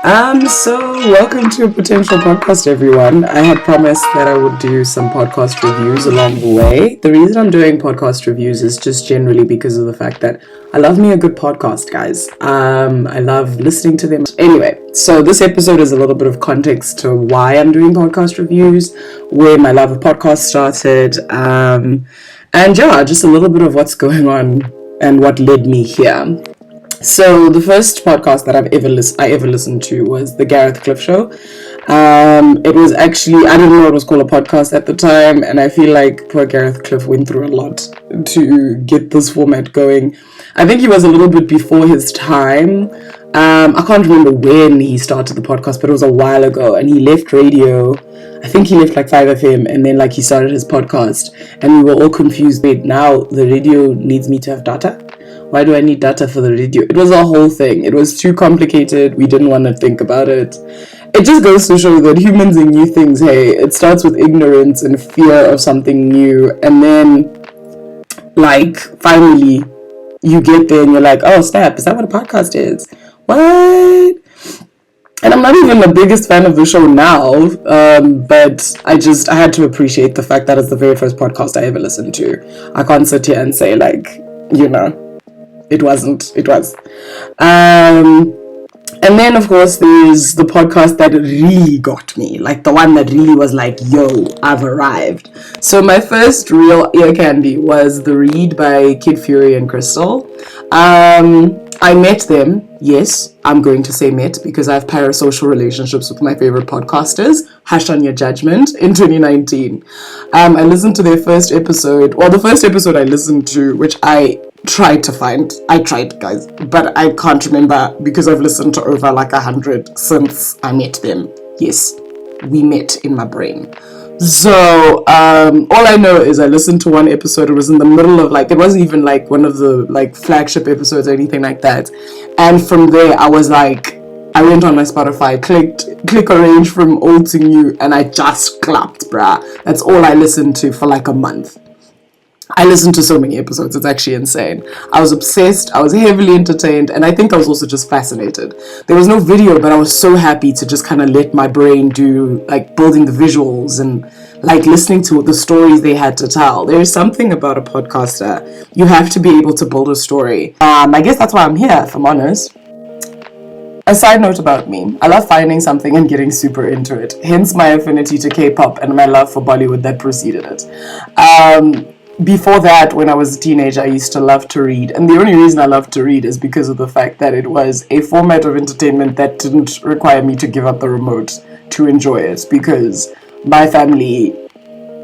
So welcome to a potential podcast, everyone. I had promised that I would do some podcast reviews along the way. The reason I'm doing podcast reviews is just generally because of the fact that I love me a good podcast, guys. I love listening to them. Anyway, so this episode is a little bit of context to why I'm doing podcast reviews, where my love of podcast started, and yeah, just a little bit of what's going on and what led me here. So the first podcast that I ever listened to was the Gareth Cliff Show. It was actually, I didn't know it was called a podcast at the time, and I feel like poor Gareth Cliff went through a lot to get this format going. I think he was a little bit before his time. I can't remember when he started the podcast, but it was a while ago, and he left radio. I think he left like 5FM, and then he started his podcast, and we were all confused. Wait, now the radio needs me to have data? Why do I need data for the radio? It was a whole thing. It was too complicated. We didn't want to think about it. It just goes to show that humans and new things, hey, it starts with ignorance and fear of something new. And then, finally, you get there and you're like, oh, snap, is that what a podcast is? What? And I'm not even the biggest fan of the show now, but I had to appreciate the fact that it's the very first podcast I ever listened to. I can't sit here and say, it wasn't. It was. And then, of course, there's the podcast that really got me. The one that really was like, yo, I've arrived. So my first real ear candy was The Read by Kid Fury and Crystal. I met them. Yes, I'm going to say met because I have parasocial relationships with my favorite podcasters. Hush on your judgment in 2019. I listened to their first episode. Well, the first episode I listened to, which I tried to find. I tried, guys, but I can't remember because I've listened to over 100 since I met them. Yes, we met in my brain. So all I know is I listened to one episode. It was in the middle of it wasn't even one of the flagship episodes or anything like that. And from there I was I went on my Spotify, click arrange from old to new, and I just clapped, bruh. That's all I listened to for a month. I listened to so many episodes, it's actually insane. I was obsessed, I was heavily entertained, and I think I was also just fascinated. There was no video, but I was so happy to just kind of let my brain do, building the visuals and, listening to the stories they had to tell. There is something about a podcaster. You have to be able to build a story. I guess that's why I'm here, if I'm honest. A side note about me, I love finding something and getting super into it. Hence my affinity to K-pop and my love for Bollywood that preceded it. Before that, when I was a teenager, I used to love to read. And the only reason I loved to read is because of the fact that it was a format of entertainment that didn't require me to give up the remote to enjoy it. Because my family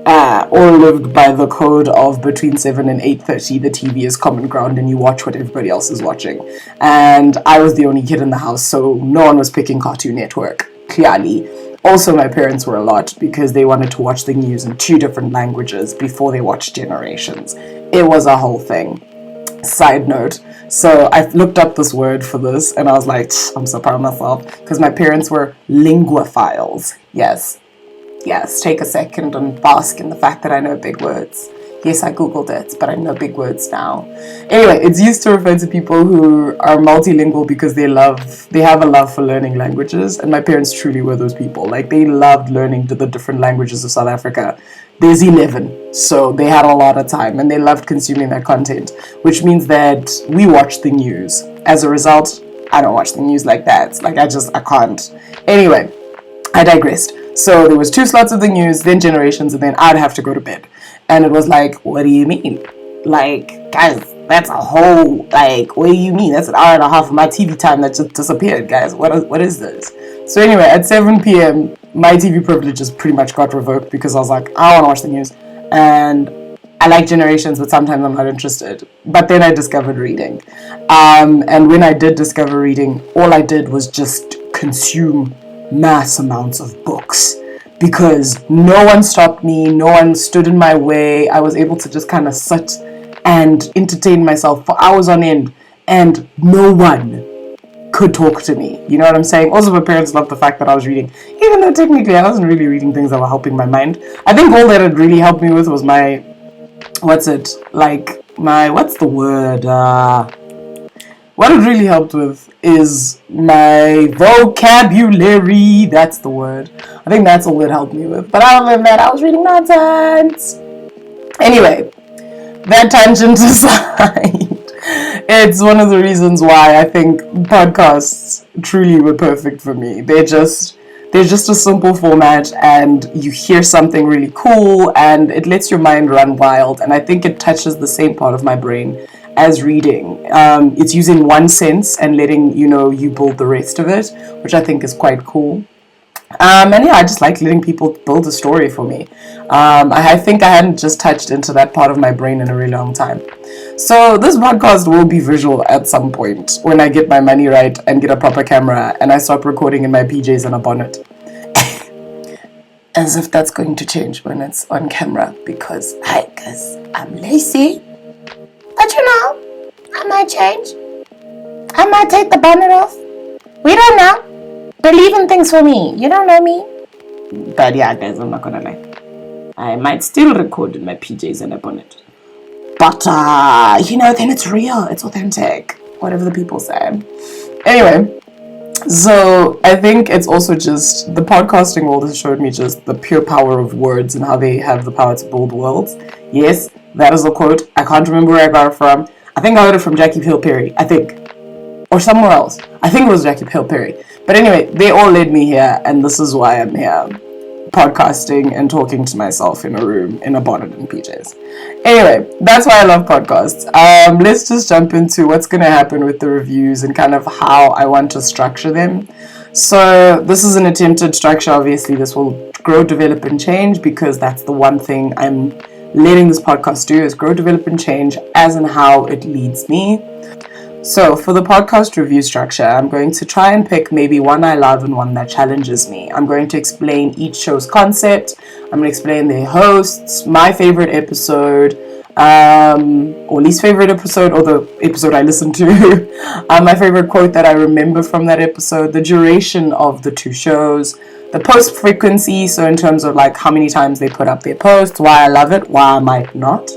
all lived by the code of between 7 and 8:30, the TV is common ground and you watch what everybody else is watching. And I was the only kid in the house, so no one was picking Cartoon Network, clearly. Also, my parents were a lot because they wanted to watch the news in 2 different languages before they watched Generations. It was a whole thing. Side note, so I looked up this word for this and I was like, I'm so proud of myself because my parents were linguophiles. Yes, take a second and bask in the fact that I know big words. Yes, I googled it, but I know big words now. Anyway, it's used to refer to people who are multilingual because they have a love for learning languages, and my parents truly were those people. They loved learning the different languages of South Africa. There's 11, so they had a lot of time, and they loved consuming that content, which means that we watch the news. As a result, I don't watch the news like that. I can't. Anyway, I digressed. So there was 2 slots of the news, then Generations, and then I'd have to go to bed. And it was what do you mean? Guys, that's a whole, what do you mean? That's an hour and a half of my TV time that just disappeared, guys. What is this? So anyway, at 7 p.m., my TV privileges pretty much got revoked because I was I don't want to watch the news. And I like Generations, but sometimes I'm not interested. But then I discovered reading. And when I did discover reading, all I did was just consume mass amounts of books. Because no one stopped me, no one stood in my way. I was able to just kind of sit and entertain myself for hours on end, and no one could talk to me. You know what I'm saying? Also, my parents loved the fact that I was reading, even though technically I wasn't really reading things that were helping my mind. I think all that it really helped me with was what it really helped with is my vocabulary. That's the word. I think that's all it helped me with. But other than that, I was reading nonsense. Anyway, that tangent aside, it's one of the reasons why I think podcasts truly were perfect for me. They're just a simple format, and you hear something really cool and it lets your mind run wild, and I think it touches the same part of my brain as reading. It's using one sense and letting you build the rest of it, which I think is quite cool. And yeah, I just like letting people build a story for me. I think I hadn't just touched into that part of my brain in a really long time. So this podcast will be visual at some point when I get my money right and get a proper camera and I stop recording in my PJs and a bonnet. As if that's going to change when it's on camera, because I'm lazy. But I might change. I might take the bonnet off. We don't know. Believe in things for me. You don't know me. But yeah, guys, I'm not gonna lie. I might still record in my PJs and a bonnet. But, then it's real. It's authentic. Whatever the people say. Anyway, so I think it's also just the podcasting world has showed me just the pure power of words and how they have the power to build worlds. Yes, that is a quote. I can't remember where I got it from. I think I heard it from Jackie Hill Perry. I think. Or somewhere else. I think it was Jackie Hill Perry. But anyway, they all led me here, and this is why I'm here. Podcasting and talking to myself in a room, in a bonnet and PJs. Anyway, that's why I love podcasts. Let's just jump into what's going to happen with the reviews and kind of how I want to structure them. So this is an attempted structure. Obviously, this will grow, develop, and change, because that's the one thing I'm letting this podcast do, is grow, develop, and change as in how it leads me. So for the podcast review structure, I'm going to try and pick maybe one I love and one that challenges me. I'm going to explain each show's concept. I'm going to explain their hosts, my favorite episode, or least favorite episode, or the episode I listened to, my favorite quote that I remember from that episode, the duration of the two shows, the post frequency, so in terms of like how many times they put up their posts, why I love it, why I might not.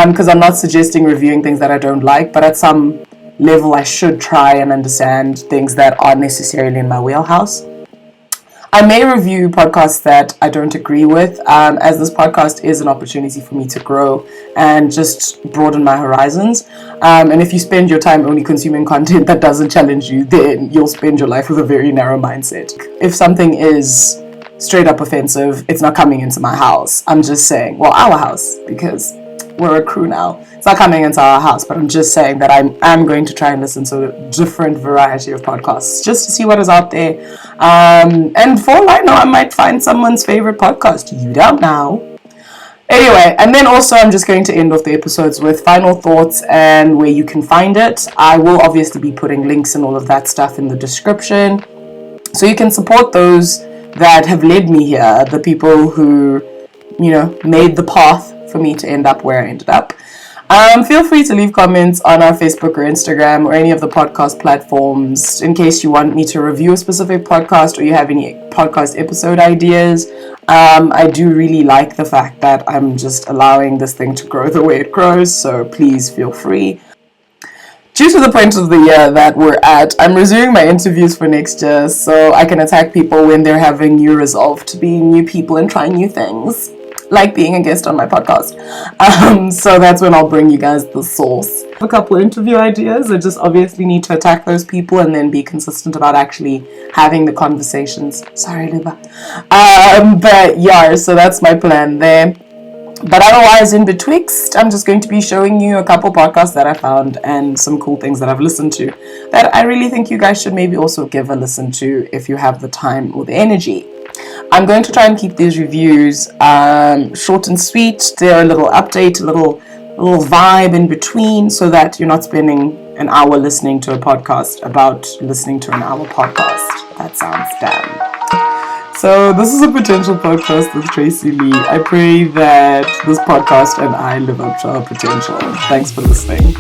Because I'm not suggesting reviewing things that I don't like, but at some level I should try and understand things that aren't necessarily in my wheelhouse. I may review podcasts that I don't agree with, as this podcast is an opportunity for me to grow and just broaden my horizons. And if you spend your time only consuming content that doesn't challenge you, then you'll spend your life with a very narrow mindset. If something is straight up offensive, it's not coming into my house. I'm just saying, well, our house, because we're a crew now. It's not coming into our house, but I'm just saying that I'm going to try and listen to a different variety of podcasts just to see what is out there. And for all I know, I might find someone's favorite podcast. You don't know. Anyway, and then also I'm just going to end off the episodes with final thoughts and where you can find it. I will obviously be putting links and all of that stuff in the description, so you can support those that have led me here, the people who, made the path for me to end up where I ended up. Feel free to leave comments on our Facebook or Instagram or any of the podcast platforms in case you want me to review a specific podcast or you have any podcast episode ideas. I do really like the fact that I'm just allowing this thing to grow the way it grows, so please feel free. Due to the point of the year that we're at, I'm resuming my interviews for next year so I can attack people when they're having new resolve to be new people and try new things, like being a guest on my podcast. So that's when I'll bring you guys the sauce. A couple interview ideas. I just obviously need to attack those people and then be consistent about actually having the conversations. Sorry, Luba. But yeah, so that's my plan there. But otherwise, in betwixt, I'm just going to be showing you a couple podcasts that I found and some cool things that I've listened to that I really think you guys should maybe also give a listen to if you have the time or the energy. I'm going to try and keep these reviews short and sweet. They're a little update, a little vibe in between, so that you're not spending an hour listening to a podcast about listening to an hour podcast. That sounds damn. So this is a potential podcast with Tracy Lee. I pray that this podcast and I live up to our potential. Thanks for listening.